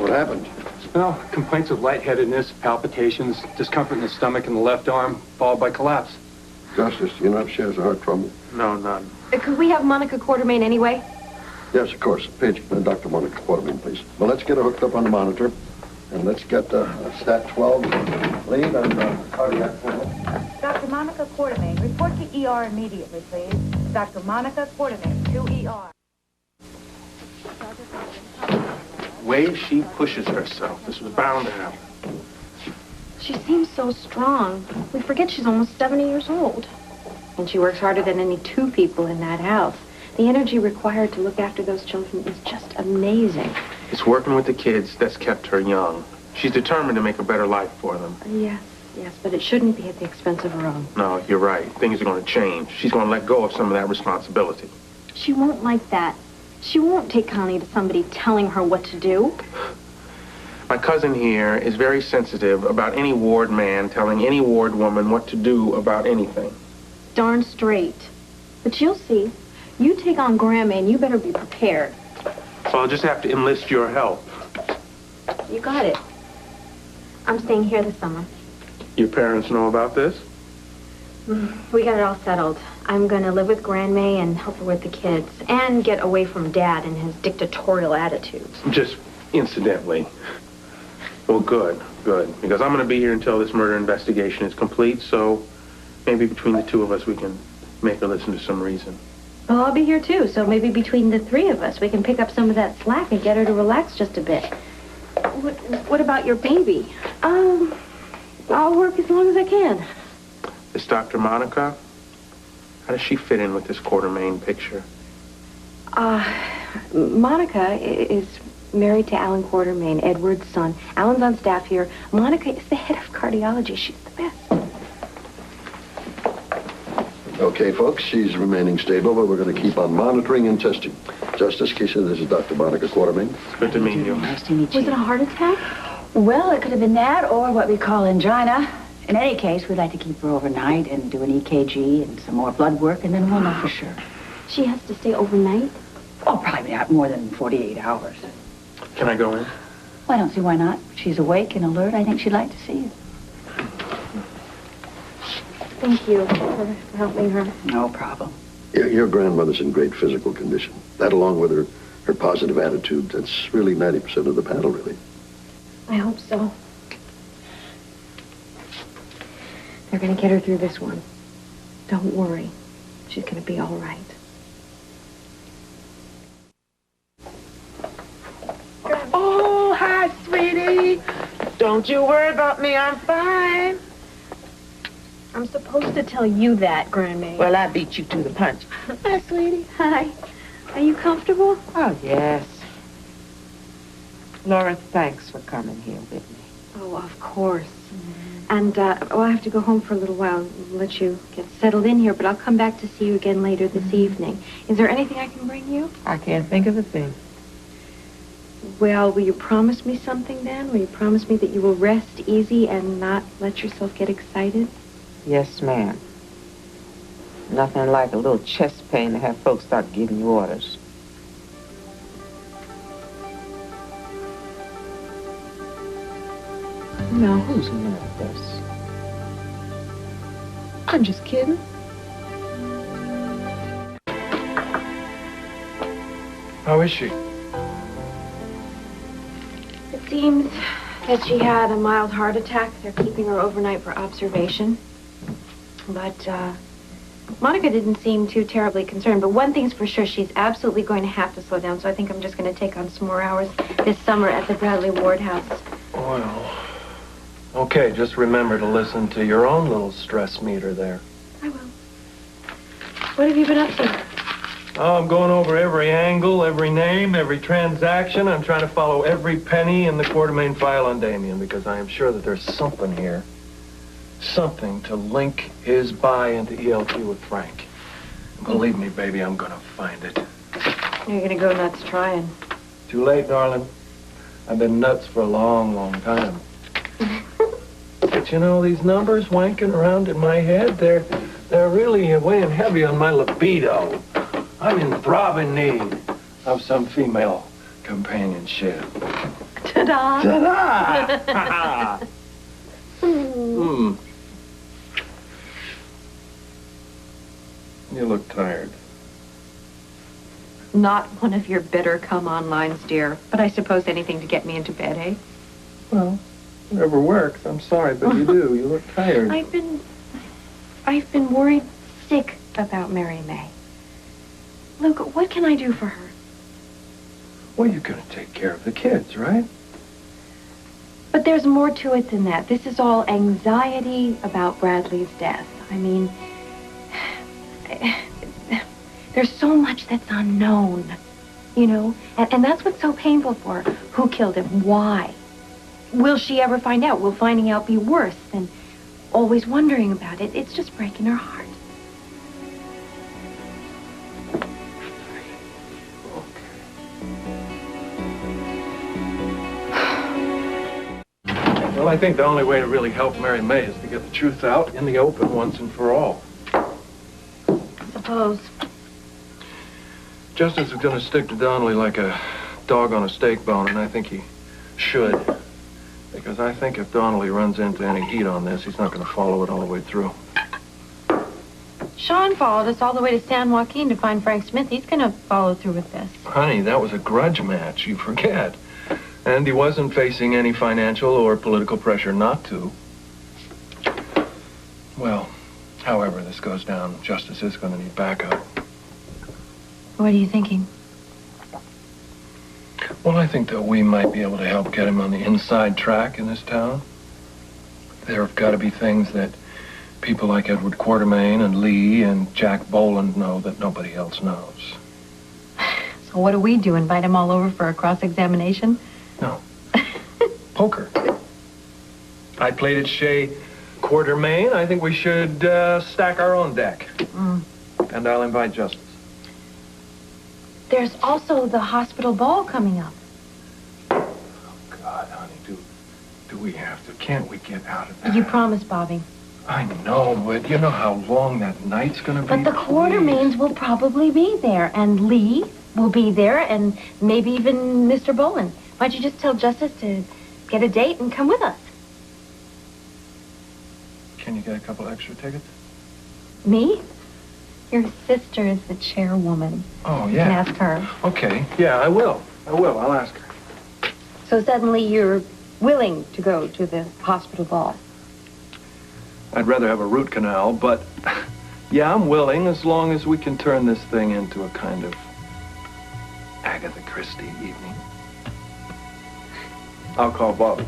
What happened? Well, complaints of lightheadedness, palpitations, discomfort in the stomach and the left arm, followed by collapse. Justice, do you know if she has heart trouble? No, none. Could we have Monica Quartermain anyway? Yes, of course. Page, Dr. Monica Quartermain, please. Well, let's get her hooked up on the monitor. And let's get stat 12 lead and cardiac panel. Dr. Monica Quartermain, report to ER immediately, please. Dr. Monica Quartermain, to ER. Way she pushes herself. This was bound to happen. She seems so strong. We forget she's almost 70 years old. And she works harder than any two people in that house. The energy required to look after those children is just amazing. It's working with the kids that's kept her young. She's determined to make a better life for them. Yes, but it shouldn't be at the expense of her own. No, you're right. Things are going to change. She's going to let go of some of that responsibility. She won't like that. She won't take Connie to somebody telling her what to do. My cousin here is very sensitive about any ward man telling any ward woman what to do about anything. Darn straight. But you'll see. You take on Grandma and you better be prepared. So I'll just have to enlist your help. You got it. I'm staying here this summer. Your parents know about this? We got it all settled. I'm going to live with Grandma and help her with the kids and get away from Dad and his dictatorial attitudes. Just incidentally. Well, good. Because I'm going to be here until this murder investigation is complete, so maybe between the two of us we can make her listen to some reason. Well, I'll be here too, so maybe between the three of us we can pick up some of that slack and get her to relax just a bit. What about your baby? I'll work as long as I can. This Dr. Monica, how does she fit in with this Quartermain picture? Monica is married to Alan Quartermain, Edward's son. Alan's on staff here. Monica is the head of cardiology. She's the best. Okay, folks, she's remaining stable, but we're going to keep on monitoring and testing. Justice Keisha, this is Dr. Monica Quartermain. It's good to meet you. Nice to meet you. Was it a heart attack? Well, it could have been that or what we call angina. In any case, we'd like to keep her overnight and do an EKG and some more blood work, and then we'll know for sure. She has to stay overnight? Oh, probably not more than 48 hours. Can I go in? Well, I don't see why not. If she's awake and alert, I think she'd like to see you. Thank you for helping her. No problem. Your grandmother's in great physical condition. That, along with her positive attitude, that's really 90% of the battle, really. I hope so. They're going to get her through this one. Don't worry. She's going to be all right. Oh, hi, sweetie. Don't you worry about me. I'm fine. I'm supposed to tell you that, Grandma. Well, I beat you to the punch. Hi, sweetie. Hi. Are you comfortable? Oh, yes. Laura, thanks for coming here with me. Oh, of course. And, I have to go home for a little while and let you get settled in here, but I'll come back to see you again later this evening. Is there anything I can bring you? I can't think of a thing. Well, will you promise me something then? Will you promise me that you will rest easy and not let yourself get excited? Yes, ma'am. Nothing like a little chest pain to have folks start giving you orders. Now, who's nervous? I'm just kidding. How is she? It seems that she had a mild heart attack. They're keeping her overnight for observation. But, Monica didn't seem too terribly concerned. But one thing's for sure, she's absolutely going to have to slow down. So I think I'm just going to take on some more hours this summer at the Bradley Ward House. Well, okay, just remember to listen to your own little stress meter there. I will. What have you been up to? Oh, I'm going over every angle, every name, every transaction. I'm trying to follow every penny in the Quartermain file on Damien because I am sure that there's something here. Something to link his buy into ELQ with Frank. And believe me, baby, I'm gonna find it. You're gonna go nuts trying. Too late, darling. I've been nuts for a long, long time. But you know, these numbers wanking around in my head, they're really weighing heavy on my libido. I'm in throbbing need of some female companionship. Ta-da! Ta-da! Hmm. You look tired. Not one of your bitter come-on lines, dear. But I suppose anything to get me into bed, eh? Well, whatever works. I'm sorry, but you do. You look tired. I've been worried sick about Mary Mae. Luke, what can I do for her? Well, you're going to take care of the kids, right? But there's more to it than that. This is all anxiety about Bradley's death. I mean, there's so much that's unknown, you know? And that's what's so painful for her. Who killed him? Why? Will she ever find out? Will finding out be worse than always wondering about it? It's just breaking her heart. Well, I think the only way to really help Mary Mae is to get the truth out in the open once and for all. Suppose. Justice is going to stick to Donnelly like a dog on a steak bone, and I think he should. Because I think if Donnelly runs into any heat on this, he's not going to follow it all the way through. Sean followed us all the way to San Joaquin to find Frank Smith. He's going to follow through with this. Honey, that was a grudge match. You forget. And he wasn't facing any financial or political pressure not to. Well, however this goes down, Justice is going to need backup. What are you thinking? Well, I think that we might be able to help get him on the inside track in this town. There have got to be things that people like Edward Quartermain and Lee and Jack Boland know that nobody else knows. So what do we do? Invite him all over for a cross-examination? No. Poker. I played at Shea Quartermain. I think we should stack our own deck. And I'll invite Justice. There's also the hospital ball coming up. Oh, God, honey, do we have to? Can't we get out of that? You promised, Bobby. I know, but you know how long that night's gonna be? But the Quartermains will probably be there, and Lee will be there, and maybe even Mr. Boland. Why don't you just tell Justice to get a date and come with us? Can you get a couple extra tickets? Me? Your sister is the chairwoman. Oh, You yeah. can ask her. Okay, yeah, I will. I'll ask her. So suddenly you're willing to go to the hospital ball. I'd rather have a root canal, but yeah, I'm willing as long as we can turn this thing into a kind of Agatha Christie evening. I'll call Bobby.